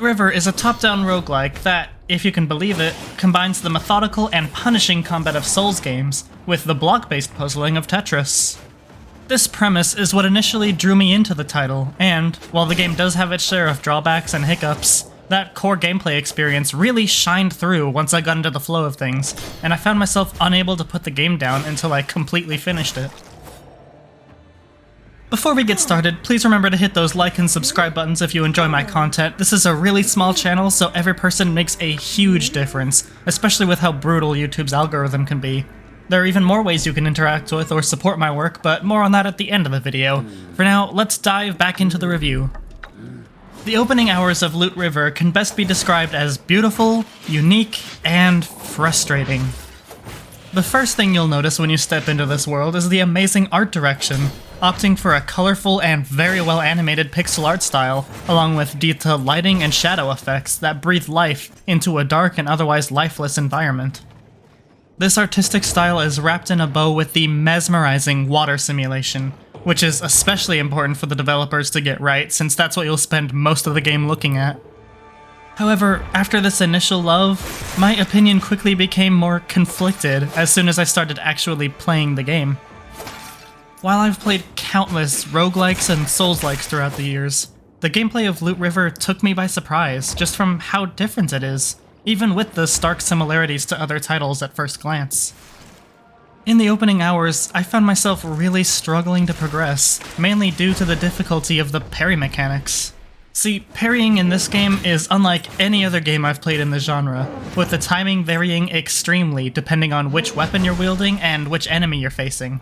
Loot River is a top-down roguelike that, if you can believe it, combines the methodical and punishing combat of Souls games with the block-based puzzling of Tetris. This premise is what initially drew me into the title, and, while the game does have its share of drawbacks and hiccups, that core gameplay experience really shined through once I got into the flow of things, and I found myself unable to put the game down until I completely finished it. Before we get started, please remember to hit those like and subscribe buttons if you enjoy my content. This is a really small channel, so every person makes a huge difference, especially with how brutal YouTube's algorithm can be. There are even more ways you can interact with or support my work, but more on that at the end of the video. For now, let's dive back into the review. The opening hours of Loot River can best be described as beautiful, unique, and frustrating. The first thing you'll notice when you step into this world is the amazing art direction, opting for a colorful and very well animated pixel art style, along with detailed lighting and shadow effects that breathe life into a dark and otherwise lifeless environment. This artistic style is wrapped in a bow with the mesmerizing water simulation, which is especially important for the developers to get right, since that's what you'll spend most of the game looking at. However, after this initial love, my opinion quickly became more conflicted as soon as I started actually playing the game. While I've played countless roguelikes and Souls-likes throughout the years, the gameplay of Loot River took me by surprise just from how different it is, even with the stark similarities to other titles at first glance. In the opening hours, I found myself really struggling to progress, mainly due to the difficulty of the parry mechanics. See, parrying in this game is unlike any other game I've played in the genre, with the timing varying extremely depending on which weapon you're wielding and which enemy you're facing.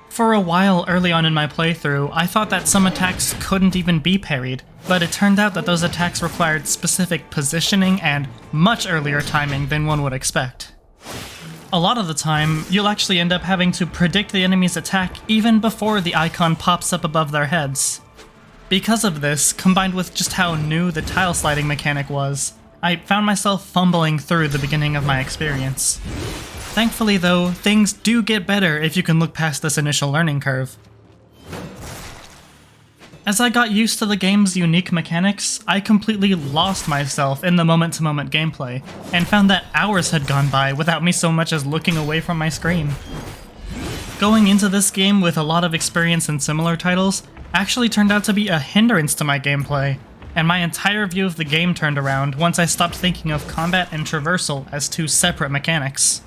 For a while early on in my playthrough, I thought that some attacks couldn't even be parried, but it turned out that those attacks required specific positioning and much earlier timing than one would expect. A lot of the time, you'll actually end up having to predict the enemy's attack even before the icon pops up above their heads. Because of this, combined with just how new the tile sliding mechanic was, I found myself fumbling through the beginning of my experience. Thankfully though, things do get better if you can look past this initial learning curve. As I got used to the game's unique mechanics, I completely lost myself in the moment-to-moment gameplay, and found that hours had gone by without me so much as looking away from my screen. Going into this game with a lot of experience in similar titles actually turned out to be a hindrance to my gameplay, and my entire view of the game turned around once I stopped thinking of combat and traversal as two separate mechanics.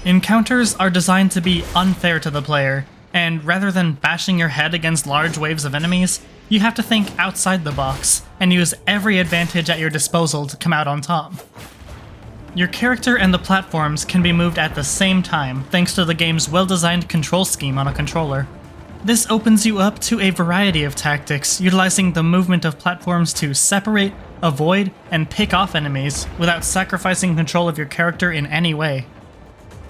Encounters are designed to be unfair to the player, and rather than bashing your head against large waves of enemies, you have to think outside the box and use every advantage at your disposal to come out on top. Your character and the platforms can be moved at the same time thanks to the game's well-designed control scheme on a controller. This opens you up to a variety of tactics, utilizing the movement of platforms to separate, avoid, and pick off enemies without sacrificing control of your character in any way.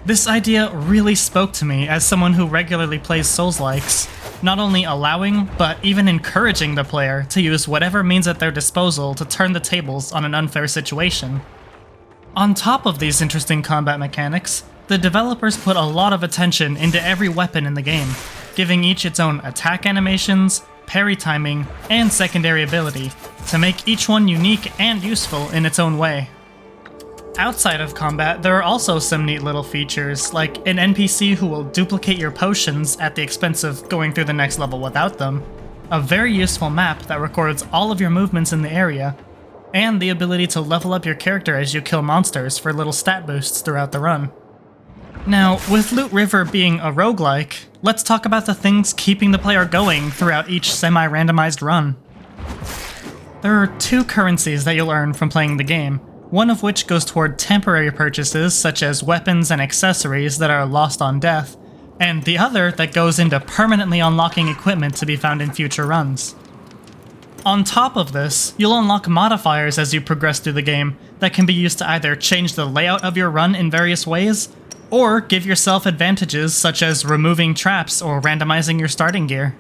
This idea really spoke to me as someone who regularly plays Souls-likes, not only allowing, but even encouraging the player to use whatever means at their disposal to turn the tables on an unfair situation. On top of these interesting combat mechanics, the developers put a lot of attention into every weapon in the game, giving each its own attack animations, parry timing, and secondary ability, to make each one unique and useful in its own way. Outside of combat, there are also some neat little features, like an NPC who will duplicate your potions at the expense of going through the next level without them, a very useful map that records all of your movements in the area, and the ability to level up your character as you kill monsters for little stat boosts throughout the run. Now, with Loot River being a roguelike, let's talk about the things keeping the player going throughout each semi-randomized run. There are two currencies that you'll earn from playing the game, one of which goes toward temporary purchases such as weapons and accessories that are lost on death, and the other that goes into permanently unlocking equipment to be found in future runs. On top of this, you'll unlock modifiers as you progress through the game that can be used to either change the layout of your run in various ways, or give yourself advantages such as removing traps or randomizing your starting gear.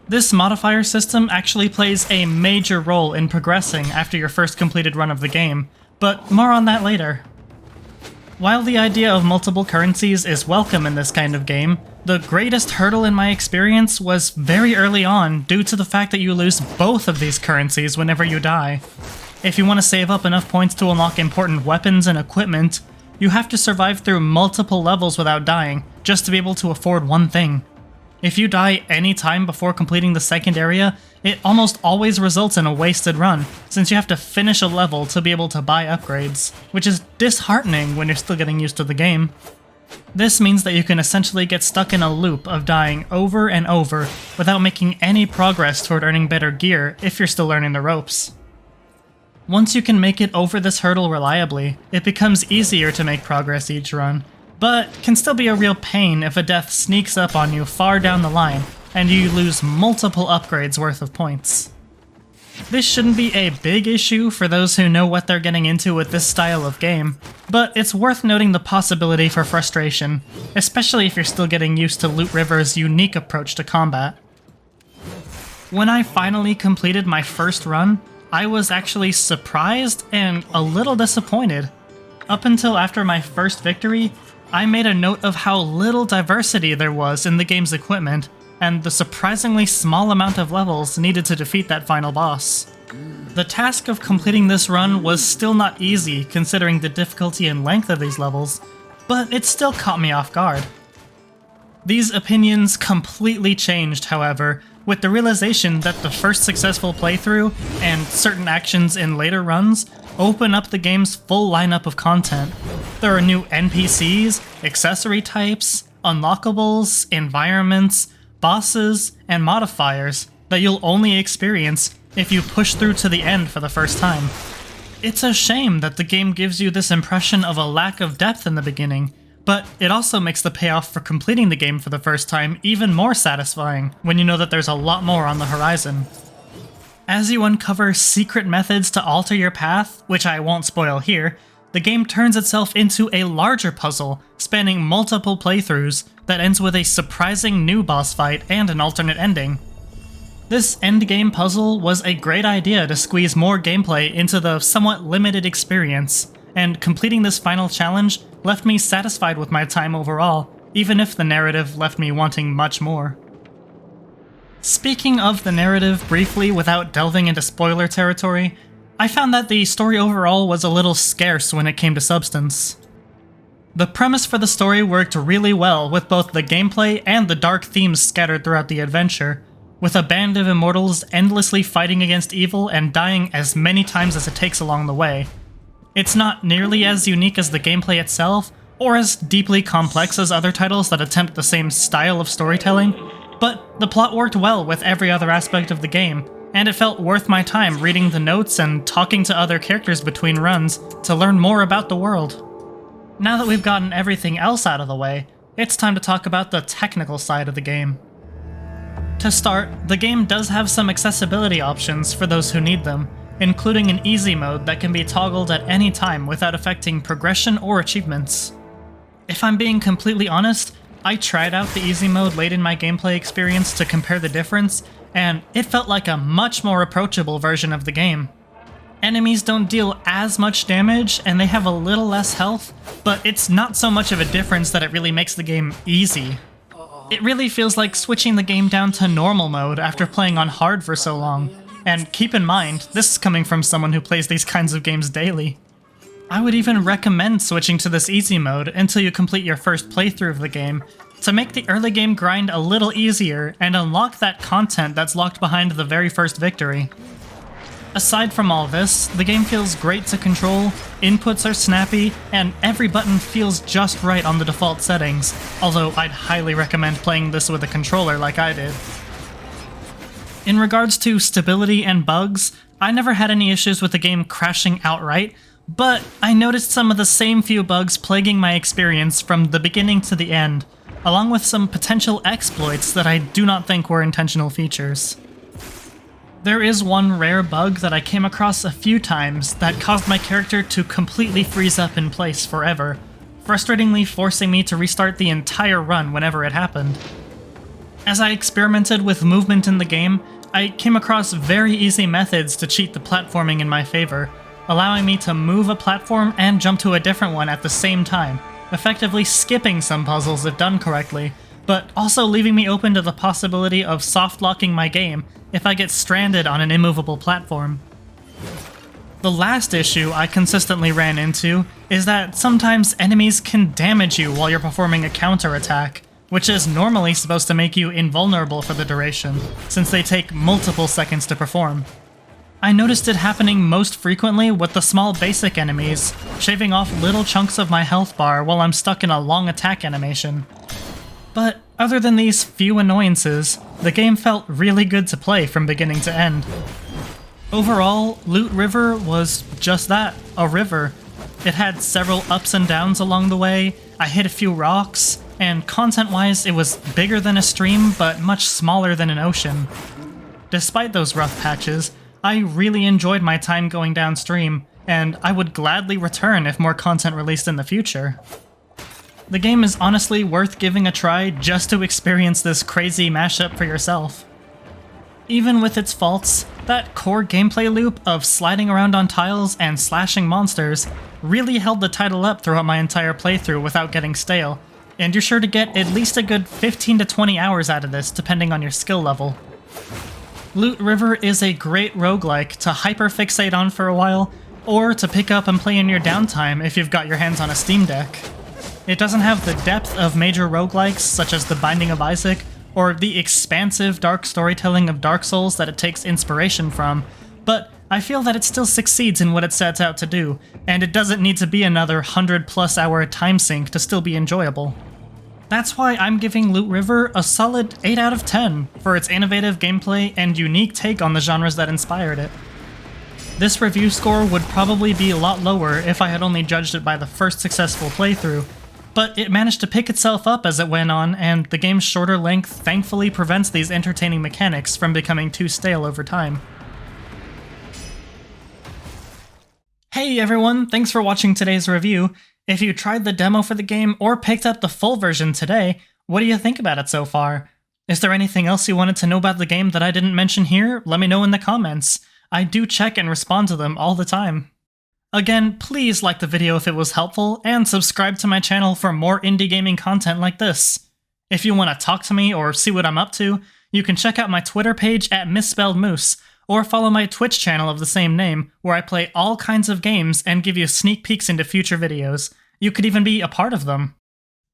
This modifier system actually plays a major role in progressing after your first completed run of the game, but more on that later. While the idea of multiple currencies is welcome in this kind of game, the greatest hurdle in my experience was very early on due to the fact that you lose both of these currencies whenever you die. If you want to save up enough points to unlock important weapons and equipment, you have to survive through multiple levels without dying, just to be able to afford one thing. If you die any time before completing the second area, it almost always results in a wasted run, since you have to finish a level to be able to buy upgrades, which is disheartening when you're still getting used to the game. This means that you can essentially get stuck in a loop of dying over and over without making any progress toward earning better gear if you're still learning the ropes. Once you can make it over this hurdle reliably, it becomes easier to make progress each run, but can still be a real pain if a death sneaks up on you far down the line and you lose multiple upgrades worth of points. This shouldn't be a big issue for those who know what they're getting into with this style of game, but it's worth noting the possibility for frustration, especially if you're still getting used to Loot River's unique approach to combat. When I finally completed my first run, I was actually surprised and a little disappointed. Up until after my first victory, I made a note of how little diversity there was in the game's equipment, and the surprisingly small amount of levels needed to defeat that final boss. The task of completing this run was still not easy considering the difficulty and length of these levels, but it still caught me off guard. These opinions completely changed, however, with the realization that the first successful playthrough and certain actions in later runs open up the game's full lineup of content. There are new NPCs, accessory types, unlockables, environments, bosses, and modifiers that you'll only experience if you push through to the end for the first time. It's a shame that the game gives you this impression of a lack of depth in the beginning, but it also makes the payoff for completing the game for the first time even more satisfying when you know that there's a lot more on the horizon. As you uncover secret methods to alter your path, which I won't spoil here, the game turns itself into a larger puzzle spanning multiple playthroughs that ends with a surprising new boss fight and an alternate ending. This endgame puzzle was a great idea to squeeze more gameplay into the somewhat limited experience, and completing this final challenge left me satisfied with my time overall, even if the narrative left me wanting much more. Speaking of the narrative briefly without delving into spoiler territory, I found that the story overall was a little scarce when it came to substance. The premise for the story worked really well with both the gameplay and the dark themes scattered throughout the adventure, with a band of immortals endlessly fighting against evil and dying as many times as it takes along the way. It's not nearly as unique as the gameplay itself, or as deeply complex as other titles that attempt the same style of storytelling, but the plot worked well with every other aspect of the game, and it felt worth my time reading the notes and talking to other characters between runs to learn more about the world. Now that we've gotten everything else out of the way, it's time to talk about the technical side of the game. To start, the game does have some accessibility options for those who need them, including an easy mode that can be toggled at any time without affecting progression or achievements. If I'm being completely honest, I tried out the easy mode late in my gameplay experience to compare the difference, and it felt like a much more approachable version of the game. Enemies don't deal as much damage, and they have a little less health, but it's not so much of a difference that it really makes the game easy. It really feels like switching the game down to normal mode after playing on hard for so long, and keep in mind, this is coming from someone who plays these kinds of games daily. I would even recommend switching to this easy mode until you complete your first playthrough of the game, to make the early game grind a little easier and unlock that content that's locked behind the very first victory. Aside from all this, the game feels great to control, inputs are snappy, and every button feels just right on the default settings, although I'd highly recommend playing this with a controller like I did. In regards to stability and bugs, I never had any issues with the game crashing outright, but I noticed some of the same few bugs plaguing my experience from the beginning to the end, along with some potential exploits that I do not think were intentional features. There is one rare bug that I came across a few times that caused my character to completely freeze up in place forever, frustratingly forcing me to restart the entire run whenever it happened. As I experimented with movement in the game, I came across very easy methods to cheat the platforming in my favor, allowing me to move a platform and jump to a different one at the same time, effectively skipping some puzzles if done correctly, but also leaving me open to the possibility of soft-locking my game if I get stranded on an immovable platform. The last issue I consistently ran into is that sometimes enemies can damage you while you're performing a counterattack, which is normally supposed to make you invulnerable for the duration, since they take multiple seconds to perform. I noticed it happening most frequently with the small basic enemies, shaving off little chunks of my health bar while I'm stuck in a long attack animation. But other than these few annoyances, the game felt really good to play from beginning to end. Overall, Loot River was just that, a river. It had several ups and downs along the way, I hit a few rocks, and content-wise it was bigger than a stream but much smaller than an ocean. Despite those rough patches, I really enjoyed my time going downstream, and I would gladly return if more content released in the future. The game is honestly worth giving a try just to experience this crazy mashup for yourself. Even with its faults, that core gameplay loop of sliding around on tiles and slashing monsters really held the title up throughout my entire playthrough without getting stale, and you're sure to get at least a good 15 to 20 hours out of this depending on your skill level. Loot River is a great roguelike to hyperfixate on for a while, or to pick up and play in your downtime if you've got your hands on a Steam Deck. It doesn't have the depth of major roguelikes such as The Binding of Isaac, or the expansive dark storytelling of Dark Souls that it takes inspiration from, but I feel that it still succeeds in what it sets out to do, and it doesn't need to be another 100+ hour time sink to still be enjoyable. That's why I'm giving Loot River a solid 8 out of 10 for its innovative gameplay and unique take on the genres that inspired it. This review score would probably be a lot lower if I had only judged it by the first successful playthrough, but it managed to pick itself up as it went on, and the game's shorter length thankfully prevents these entertaining mechanics from becoming too stale over time. Hey everyone, thanks for watching today's review. If you tried the demo for the game or picked up the full version today, what do you think about it so far? Is there anything else you wanted to know about the game that I didn't mention here? Let me know in the comments. I do check and respond to them all the time. Again, please like the video if it was helpful, and subscribe to my channel for more indie gaming content like this. If you want to talk to me or see what I'm up to, you can check out my Twitter page at @misspelledmoos, or follow my Twitch channel of the same name, where I play all kinds of games and give you sneak peeks into future videos. You could even be a part of them.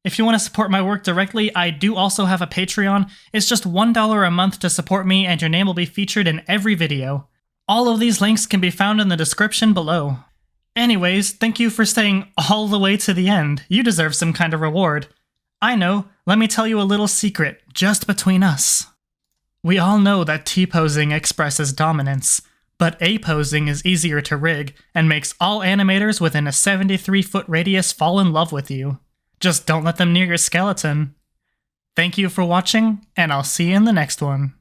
If you want to support my work directly, I do also have a Patreon. It's just $1 a month to support me, and your name will be featured in every video. All of these links can be found in the description below. Anyways, thank you for staying all the way to the end. You deserve some kind of reward. I know, let me tell you a little secret, just between us. We all know that T-posing expresses dominance, but A-posing is easier to rig and makes all animators within a 73-foot radius fall in love with you. Just don't let them near your skeleton. Thank you for watching, and I'll see you in the next one.